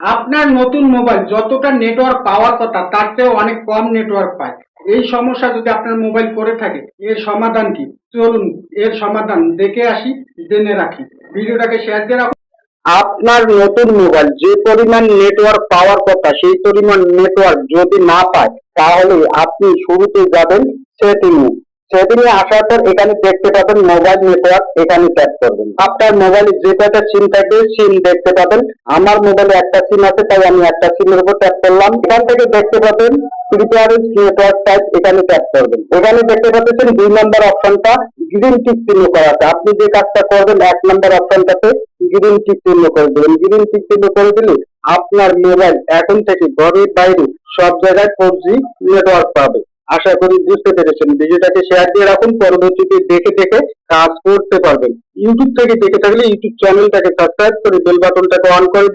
আপনার নতুন মোবাইল যতটা নেটওয়ার্ক পাওয়ার কথা তার চেয়েও অনেক কম নেটওয়ার্ক পায়। এই সমস্যা যদি আপনার মোবাইল করে থাকে, এর সমাধান কি? চলুন এর সমাধান দেখে আসি, জেনে রাখি। ভিডিওটাকে শেয়ার দিয়ে রাখুন। আপনার নতুন মোবাইল যে পরিমাণ নেটওয়ার্ক পাওয়ার কথা সেই পরিমাণ নেটওয়ার্ক যদি না পায়, তাহলে আপনি শুরুতে যাবেন সেটিংয়ে। সেটিংয়ে আসার পর এখানে দেখতে পাবেন মোবাইল নেটওয়ার্ক, এখানে ট্যাপ করবেন। আপনার মোবাইলে যে কয়টা সিম থাকবে সিম দেখতে পাবেন। আমার মোবাইলে একটা সিম আছে, তাই আমি একটা সিমের উপর ট্যাপ করলাম। এখান থেকে দেখতে পাবেন প্রিফারেন্স নেটওয়ার্ক টাইপ, এখানে ট্যাপ করবেন। এখানে দেখতে পাচ্ছেন 2 নম্বর অপশনটা গ্রিন টিক চিহ্ন করা আছে। আপনি যে কাজটা করবেন 1 নম্বর অপশনটাতে গ্রিন টিক চিহ্ন করে দেবেন। গ্রিন টিক চিহ্ন করে দিলে আপনার মোবাইল এখন থেকে ঘরের বাইরে সব জায়গায় 4G নেটওয়ার্ক পাবে। আশা করি বুঝতে পেরেছেন। ভিডিওটাকে শেয়ার দিয়ে রাখুন, পরবর্তীতে দেখে দেখে কাজ করতে পারবেন। ইউটিউব থেকে দেখে থাকলে ইউটিউব চ্যানেলটাকে সাবস্ক্রাইব করে বেল বাটনটাকে অন করে